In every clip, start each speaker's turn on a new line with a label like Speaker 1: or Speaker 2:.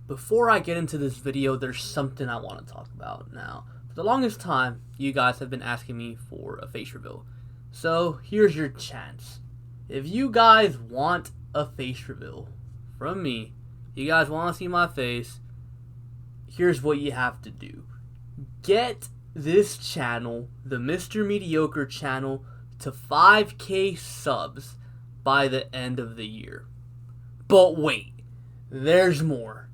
Speaker 1: before I get into this video, there's something I want to talk about. Now, for the longest time, you guys have been asking me for a face reveal. So, here's your chance. If you guys want a face reveal from me, you guys want to see my face, here's what you have to do. Get this channel, the Mr. Mediocre channel, to 5K subs by the end of the year. But wait, there's more.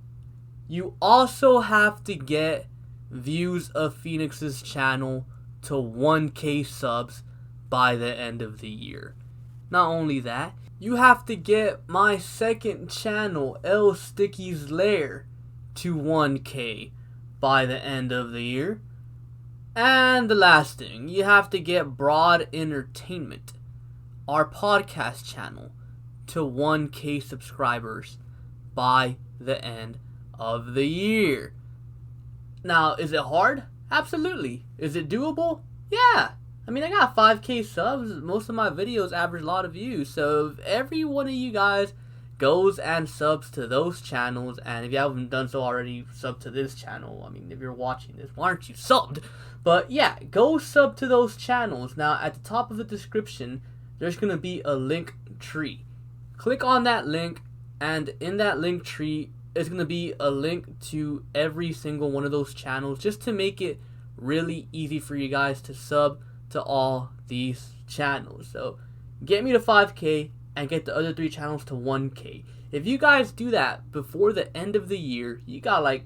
Speaker 1: You also have to get Views of Phoenix's channel to 1K subs by the end of the year. Not only that, you have to get my second channel, L Sticky's Lair, to 1K by the end of the year. And the last thing, you have to get Broad Entertainment, our podcast channel, to 1K subscribers by the end of the year. Now, is it hard? Absolutely. Is it doable? Yeah. I mean, I got 5K subs. Most of my videos average a lot of views. So if every one of you guys goes and subs to those channels, and if you haven't done so already, sub to this channel. I mean, if you're watching this, why aren't you subbed? But yeah, go sub to those channels. Now, at the top of the description, there's going to be a link tree. Click on that link, and in that link tree is going to be a link to every single one of those channels, just to make it really easy for you guys to sub to all these channels. So get me to 5K and get the other 3 channels to 1K. If you guys do that before the end of the year, you got like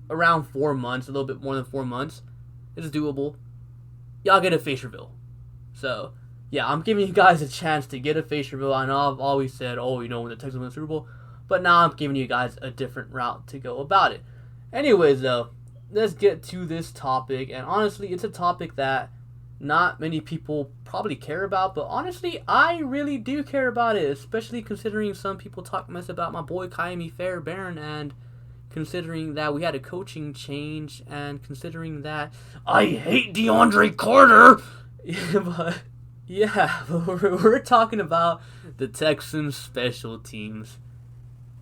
Speaker 1: around 4 months, a little bit more than 4 months. It's doable. Y'all get a face reveal. So yeah, I'm giving you guys a chance to get a face reveal. I know I've always said, oh, you know, when the Texans win the Super Bowl, but now I'm giving you guys a different route to go about it. Anyways, though, let's get to this topic. And honestly, it's a topic that not many people probably care about, but honestly, I really do care about it, especially considering some people talk mess about my boy Kaimi Fairbairn, and considering that we had a coaching change, and considering that I hate DeAndre Carter. But yeah, we're talking about the Texans Special Teams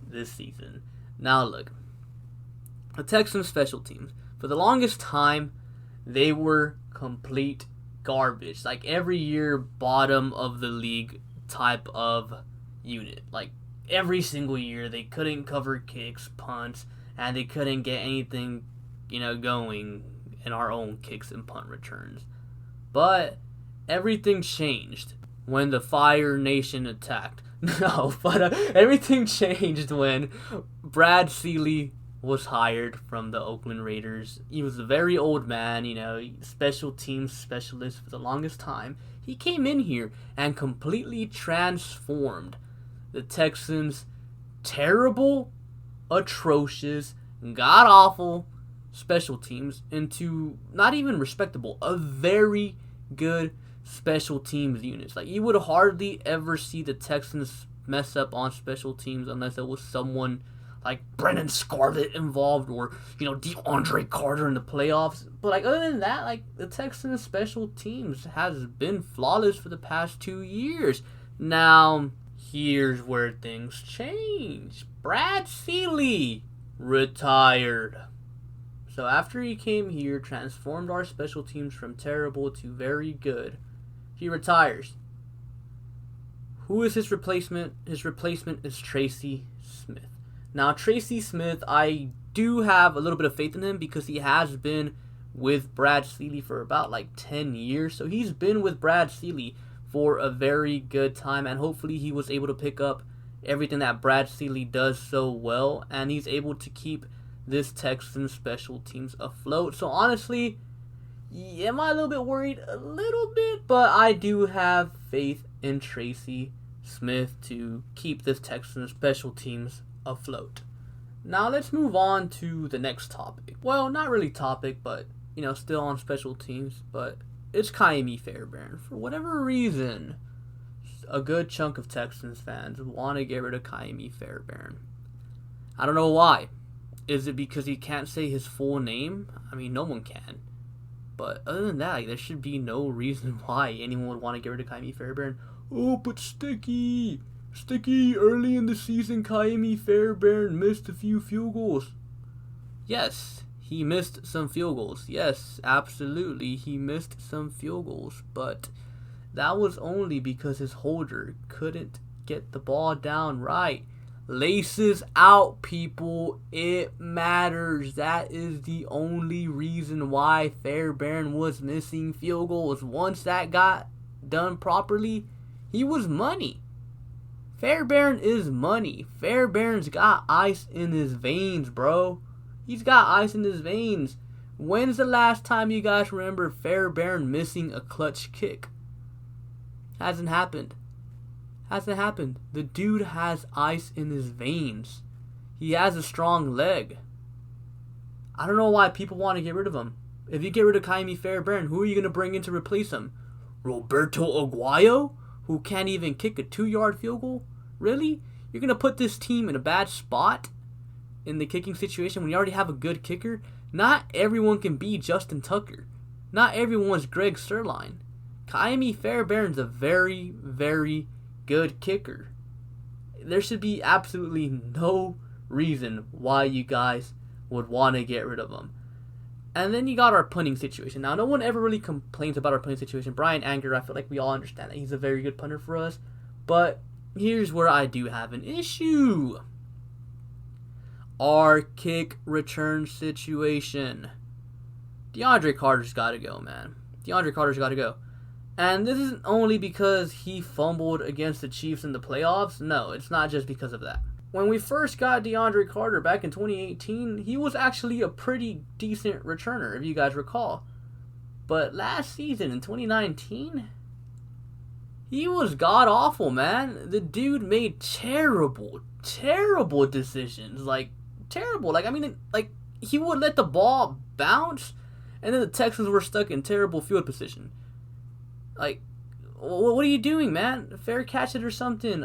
Speaker 1: this season. Now look, the Texans Special Teams, for the longest time, they were complete garbage. Like every year, bottom of the league type of unit. Like every single year, they couldn't cover kicks, punts, and they couldn't get anything, going in our own kicks and punt returns. But everything changed when the Fire Nation attacked. No, but everything changed when Brad Seeley was hired from the Oakland Raiders. He was a very old man, special teams specialist for the longest time. He came in here and completely transformed the Texans' terrible, atrocious, god-awful special teams into not even respectable, a very good special teams units. Like, you would hardly ever see the Texans mess up on special teams unless it was someone like Brennan Scarlett involved, or DeAndre Carter in the playoffs. But like, other than that, like, the Texans special teams has been flawless for the past 2 years. Now, here's where things change. Brad Seeley retired. So after he came here, transformed our special teams from terrible to very good, he retires. Who is his replacement? His replacement is Tracy Smith. Now, Tracy Smith, I do have a little bit of faith in him because he has been with Brad Seeley for about 10 years. So he's been with Brad Seeley for a very good time, and hopefully he was able to pick up everything that Brad Seeley does so well, and he's able to keep this Texans special teams afloat. So honestly, am I a little bit worried? A little bit, but I do have faith in Tracy Smith to keep this Texans special teams afloat. Now let's move on to the next topic. Well, not really topic, but still on special teams, but it's Kaimi Fairbairn. For whatever reason, a good chunk of Texans fans want to get rid of Kaimi Fairbairn. I don't know why. Is it because he can't say his full name? I mean, no one can. But other than that, there should be no reason why anyone would want to get rid of Kaimi Fairbairn. Oh, but Sticky, Sticky, early in the season, Kaimi Fairbairn missed a few field goals. Yes, he missed some field goals. Yes, absolutely, he missed some field goals. But that was only because his holder couldn't get the ball down right. Laces out, people. It matters. That is the only reason why Fairbairn was missing field goals. Once that got done properly, he was money. Fairbairn is money. Fairbairn's got ice in his veins, bro. He's got ice in his veins. When's the last time you guys remember Fairbairn missing a clutch kick? Hasn't happened. Hasn't happened. The dude has ice in his veins. He has a strong leg. I don't know why people want to get rid of him. If you get rid of Kaimi Fairbairn, who are you going to bring in to replace him? Roberto Aguayo, who can't even kick a 2-yard field goal? Really? You're going to put this team in a bad spot in the kicking situation when you already have a good kicker? Not everyone can be Justin Tucker. Not everyone's Greg Sirline. Kaimi Fairbairn's a very, very good kicker. There should be absolutely no reason why you guys would want to get rid of him. And then you got our punting situation. Now, no one ever really complains about our punting situation. Brian Anger, I feel like we all understand that he's a very good punter for us. But here's where I do have an issue. Our kick return situation. DeAndre Carter's got to go, man. DeAndre Carter's got to go. And this isn't only because he fumbled against the Chiefs in the playoffs. No, it's not just because of that. When we first got DeAndre Carter back in 2018, he was actually a pretty decent returner, if you guys recall. But last season, in 2019, he was god-awful, man. The dude made terrible, terrible decisions. Terrible. He would let the ball bounce, and then the Texans were stuck in terrible field position. What are you doing, man? Fair catch it or something.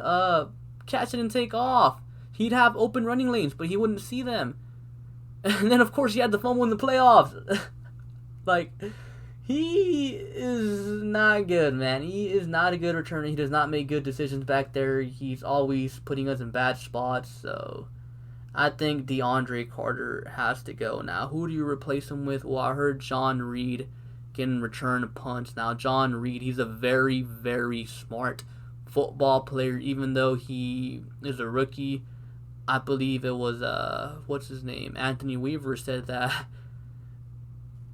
Speaker 1: Catch it and take off. He'd have open running lanes, but he wouldn't see them. And then, of course, he had the fumble in the playoffs. He is not good, man. He is not a good returner. He does not make good decisions back there. He's always putting us in bad spots. So I think DeAndre Carter has to go. Now, who do you replace him with? Well, I heard John Reed can return punts. Now, John Reed, he's a very, very smart football player, even though he is a rookie. I believe it was, what's his name? Anthony Weaver said that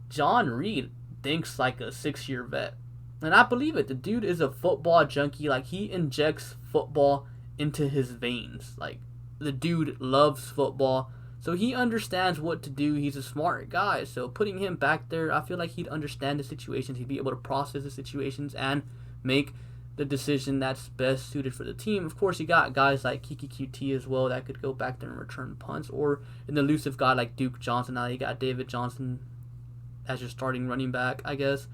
Speaker 1: John Reed thinks like a 6-year vet. And I believe it. The dude is a football junkie. He injects football into his veins. The dude loves football. So he understands what to do. He's a smart guy. So putting him back there, I feel like he'd understand the situations. He'd be able to process the situations and make the decision that's best suited for the team. Of course, you got guys like Kiki QT as well that could go back there and return punts. Or an elusive guy like Duke Johnson. Now you got David Johnson as your starting running back, I guess,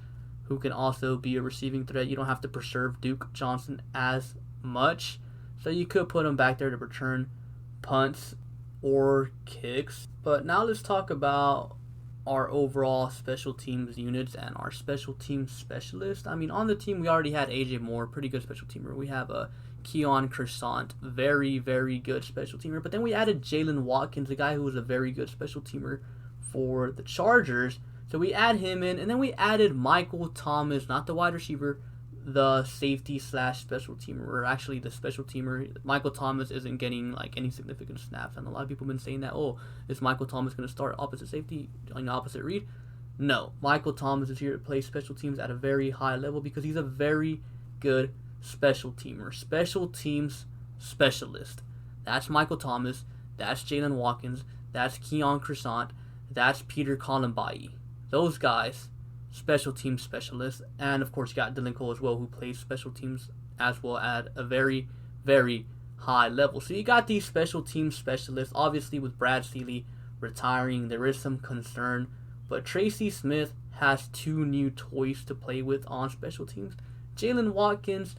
Speaker 1: who can also be a receiving threat. You don't have to preserve Duke Johnson as much. So you could put him back there to return punts or kicks. But now let's talk about our overall special teams units and our special teams specialist. I mean, on the team, we already had AJ Moore, pretty good special teamer. We have a Keon Croissant, very, very good special teamer. But then we added Jalen Watkins, a guy who was a very good special teamer for the Chargers. So we add him in, and then we added Michael Thomas, not the wide receiver, the safety / special teamer, or actually the special teamer. Michael Thomas isn't getting any significant snaps, and a lot of people have been saying that, is Michael Thomas going to start opposite safety on the opposite read? No, Michael Thomas is here to play special teams at a very high level because he's a very good special teamer, special teams specialist. That's Michael Thomas, that's Jalen Watkins, that's Keon Croissant, that's Peter Colombayi. Those guys, special teams specialists, and of course you got Dylan Cole as well, who plays special teams as well at a very, very high level. So you got these special teams specialists. Obviously, with Brad Seeley retiring, there is some concern, but Tracy Smith has 2 new toys to play with on special teams, Jalen Watkins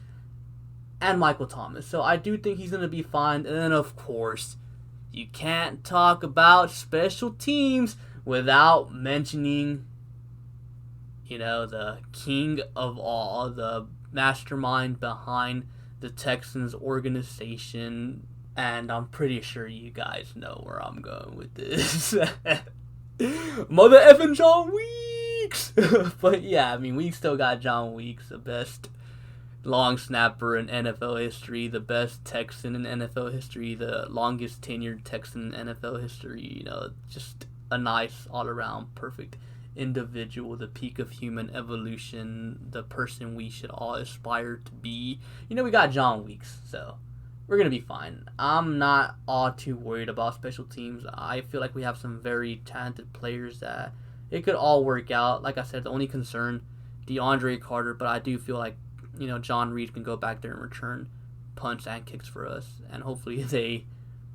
Speaker 1: and Michael Thomas. So I do think he's going to be fine. And then, of course, you can't talk about special teams without mentioning, the king of all, the mastermind behind the Texans organization, and I'm pretty sure you guys know where I'm going with this. Mother effing John Weeks! But yeah, I mean, we still got John Weeks, the best long snapper in NFL history, the best Texan in NFL history, the longest tenured Texan in NFL history. You know, just a nice all-around perfect individual, the peak of human evolution, the person we should all aspire to be. You know, we got John Weeks, so we're going to be fine. I'm not all too worried about special teams. I feel like we have some very talented players that it could all work out. Like I said, the only concern, DeAndre Carter, but I do feel like, you know, John Reed can go back there and return punts and kicks for us, and hopefully they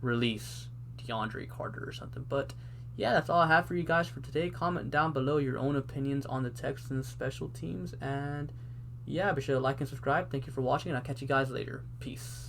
Speaker 1: release DeAndre Carter or something. But yeah, that's all I have for you guys for today. Comment down below your own opinions on the Texans special teams, and yeah, be sure to like and subscribe. Thank you for watching, and I'll catch you guys later. Peace.